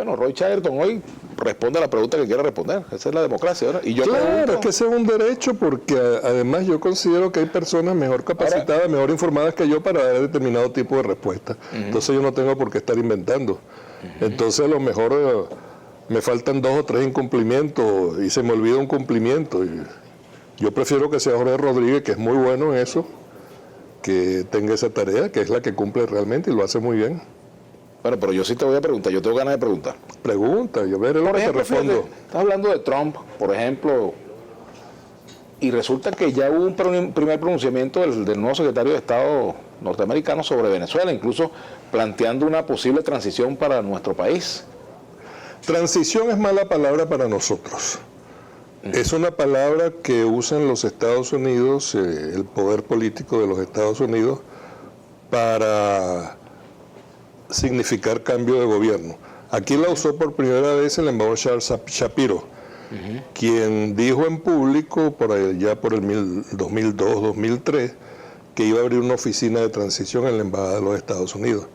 bueno, Roy Chatterton hoy responde a la pregunta que quiere responder. Esa es la democracia, ¿verdad? Y yo claro, pregunto, es que ese es un derecho, porque además yo considero que hay personas mejor capacitadas, mejor informadas que yo para dar determinado tipo de respuesta. Entonces yo no tengo por qué estar inventando. Entonces a lo mejor me faltan 2 o 3 incumplimientos y se me olvida un cumplimiento. Y yo prefiero que sea Jorge Rodríguez, que es muy bueno en eso, que tenga esa tarea, que es la que cumple realmente y lo hace muy bien. bueno, pero yo sí te voy a preguntar, yo tengo ganas de preguntar. Pregunta, yo veré lo Por que te ejemplo, respondo. fíjate, estás hablando de Trump, por ejemplo, y resulta que ya hubo un primer pronunciamiento del nuevo secretario de Estado norteamericano sobre Venezuela, incluso planteando una posible transición para nuestro país. Transición es mala palabra para nosotros. Es una palabra que usan los Estados Unidos, el poder político de los Estados Unidos, para significar cambio de gobierno. Aquí la usó por primera vez el embajador Charles Shapiro, quien dijo en público, ya por el 2002-2003, que iba a abrir una oficina de transición en la Embajada de los Estados Unidos.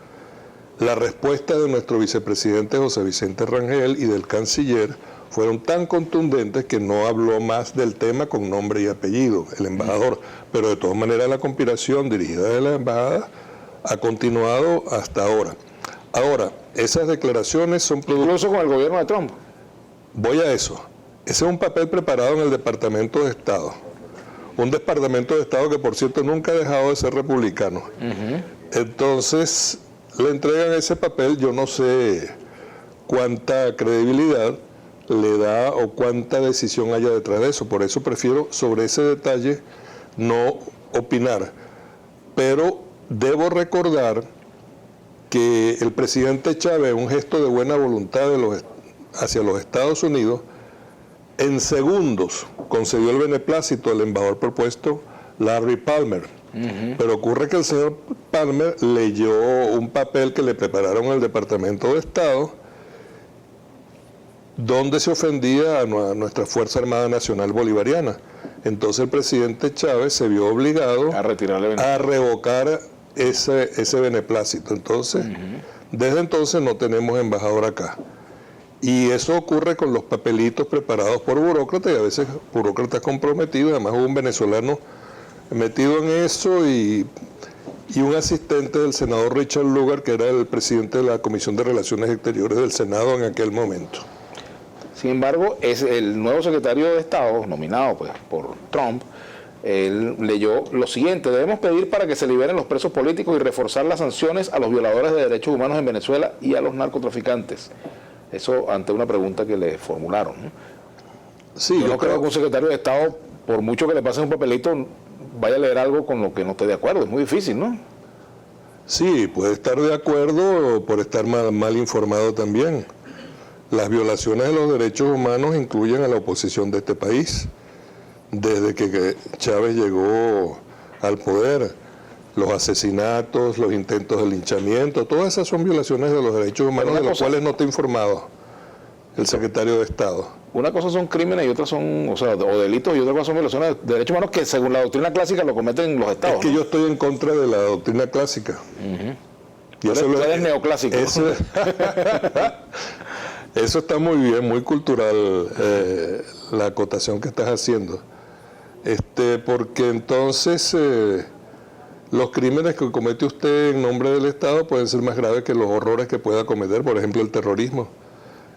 La respuesta de nuestro vicepresidente José Vicente Rangel y del canciller fueron tan contundentes que no habló más del tema con nombre y apellido, el embajador. Pero de todas maneras la conspiración dirigida de la embajada ha continuado hasta ahora. Ahora, esas declaraciones son producto... Incluso con el gobierno de Trump. Voy a eso. Ese es un papel preparado en el Departamento de Estado. Un Departamento de Estado que, por cierto, nunca ha dejado de ser republicano. Entonces, le entregan ese papel, yo no sé cuánta credibilidad le da o cuánta decisión haya detrás de eso. Por eso prefiero sobre ese detalle no opinar. Pero debo recordar que el presidente Chávez, un gesto de buena voluntad hacia los Estados Unidos, en segundos concedió el beneplácito al embajador propuesto Larry Palmer. Pero ocurre que el señor Palmer leyó un papel que le prepararon en el Departamento de Estado donde se ofendía a nuestra Fuerza Armada Nacional Bolivariana. Entonces el presidente Chávez se vio obligado a revocar ese beneplácito. Entonces, desde entonces no tenemos embajador acá. Y eso ocurre con los papelitos preparados por burócratas y a veces burócratas comprometidos. Además hubo un venezolano metido en eso y un asistente del senador Richard Lugar, que era el presidente de la Comisión de Relaciones Exteriores del Senado en aquel momento. Sin embargo, es el nuevo secretario de Estado, nominado pues, por Trump, él leyó lo siguiente: debemos pedir para que se liberen los presos políticos y reforzar las sanciones a los violadores de derechos humanos en Venezuela y a los narcotraficantes. Eso ante una pregunta que le formularon, ¿no? Sí, yo no creo que un secretario de Estado, por mucho que le pasen un papelito, vaya a leer algo con lo que no esté de acuerdo. Es muy difícil, ¿no? Sí, puede estar de acuerdo por estar mal informado también. Las violaciones de los derechos humanos incluyen a la oposición de este país. Desde que Chávez llegó al poder, los asesinatos, los intentos de linchamiento, todas esas son violaciones de los derechos humanos de los cuales no está informado el secretario de Estado. Una cosa son crímenes y otras son, o delitos, y otra cosa son violaciones de derechos humanos que según la doctrina clásica lo cometen los estados. Es que yo estoy en contra de la doctrina clásica. Y eso es neoclásico. Eso está muy bien, muy cultural, la acotación que estás haciendo. Porque entonces los crímenes que comete usted en nombre del Estado pueden ser más graves que los horrores que pueda cometer, por ejemplo, el terrorismo.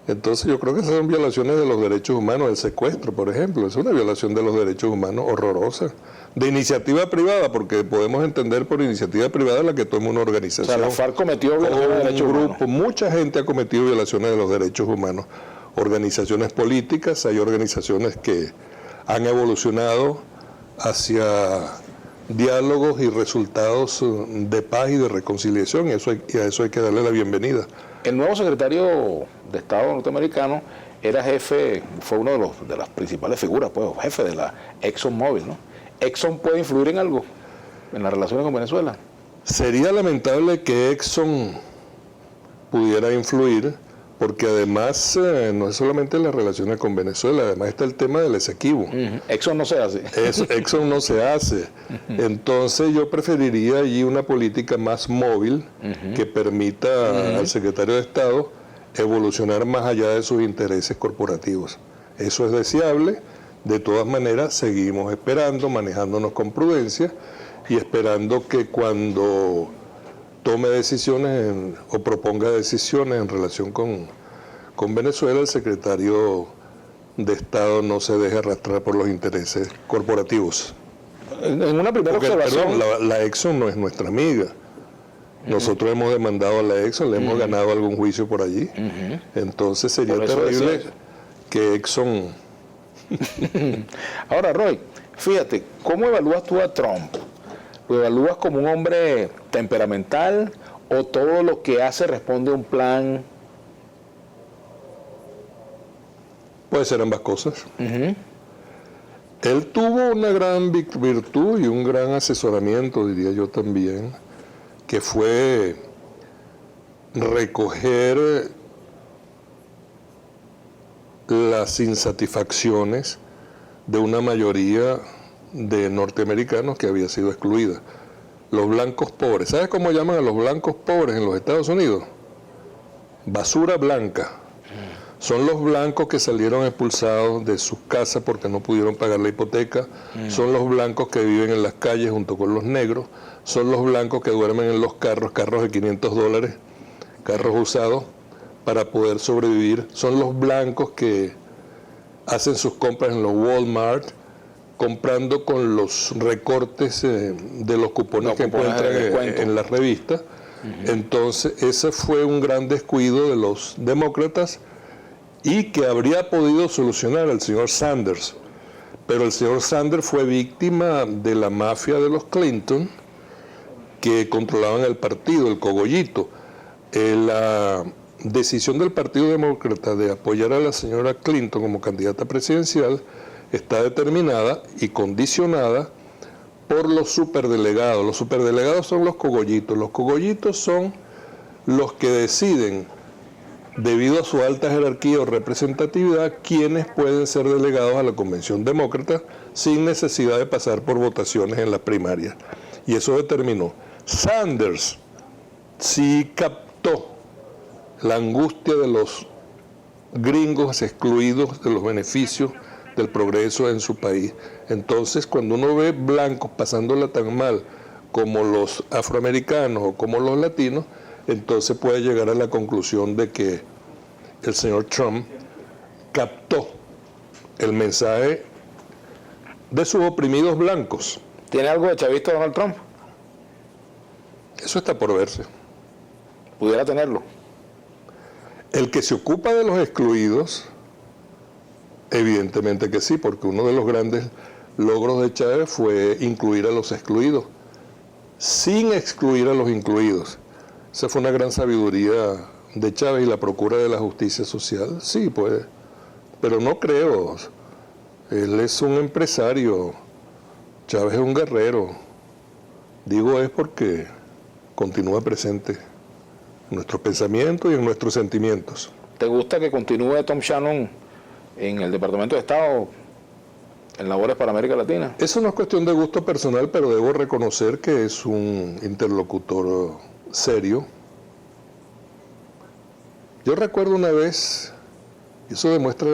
Entonces yo creo que esas son violaciones de los derechos humanos. El secuestro, por ejemplo, es una violación de los derechos humanos horrorosa. De iniciativa privada, porque podemos entender por iniciativa privada la que toma una organización. O sea, la FARC cometió violaciones de derechos humanos. Mucha gente ha cometido violaciones de los derechos humanos. Organizaciones políticas, hay organizaciones que han evolucionado hacia diálogos y resultados de paz y de reconciliación, y a eso hay que darle la bienvenida. El nuevo secretario de Estado norteamericano era jefe, fue uno de las principales figuras, pues, jefe de la ExxonMobil, ¿no? ¿Exxon puede influir en algo en las relaciones con Venezuela? Sería lamentable que Exxon pudiera influir, porque además no es solamente las relaciones con Venezuela, además está el tema del Esequibo. Exxon no se hace. Exxon no se hace. Entonces yo preferiría allí una política más móvil que permita al secretario de Estado evolucionar más allá de sus intereses corporativos. Eso es deseable. De todas maneras, seguimos esperando, manejándonos con prudencia y esperando que cuando tome decisiones o proponga decisiones en relación con Venezuela, el secretario de Estado no se deje arrastrar por los intereses corporativos. En una primera observación... Perdón, la Exxon no es nuestra amiga. Nosotros hemos demandado a la Exxon, le hemos ganado algún juicio por allí. Entonces sería terrible que Exxon... Ahora, Roy, fíjate, ¿cómo evalúas tú a Trump? ¿Lo evalúas como un hombre temperamental o todo lo que hace responde a un plan? Puede ser ambas cosas. Él tuvo una gran virtud y un gran asesoramiento, diría yo también, que fue recoger las insatisfacciones de una mayoría de norteamericanos que había sido excluida. Los blancos pobres. ¿Sabes cómo llaman a los blancos pobres en los Estados Unidos? Basura blanca. Son los blancos que salieron expulsados de sus casas porque no pudieron pagar la hipoteca. Son los blancos que viven en las calles junto con los negros. Son los blancos que duermen en los carros de $500, carros usados, para poder sobrevivir. Son los blancos que hacen sus compras en los Walmart, comprando con los recortes de los cupones que encuentran en las revistas. Entonces, ese fue un gran descuido de los demócratas y que habría podido solucionar el señor Sanders. Pero el señor Sanders fue víctima de la mafia de los Clinton, que controlaban el partido, el cogollito. La decisión del Partido Demócrata de apoyar a la señora Clinton como candidata presidencial está determinada y condicionada por los superdelegados. Los superdelegados son los cogollitos. Los cogollitos son los que deciden, debido a su alta jerarquía o representatividad, quiénes pueden ser delegados a la Convención Demócrata sin necesidad de pasar por votaciones en las primarias. Y eso determinó. Sanders sí captó la angustia de los gringos excluidos de los beneficios del progreso en su país. Entonces, cuando uno ve blancos pasándola tan mal como los afroamericanos o como los latinos, entonces puede llegar a la conclusión de que el señor Trump captó el mensaje de sus oprimidos blancos. ¿Tiene algo de chavista Donald Trump? Eso está por verse. ¿Pudiera tenerlo? El que se ocupa de los excluidos, evidentemente que sí, porque uno de los grandes logros de Chávez fue incluir a los excluidos, sin excluir a los incluidos. Esa fue una gran sabiduría de Chávez y la procura de la justicia social. Sí, pues, pero no creo. Él es un empresario, Chávez es un guerrero. Digo es porque continúa presente en nuestros pensamientos y en nuestros sentimientos. ¿Te gusta que continúe Tom Shannon en el Departamento de Estado en labores para América Latina? Eso no es cuestión de gusto personal, pero debo reconocer que es un interlocutor serio. Yo recuerdo una vez, y eso demuestra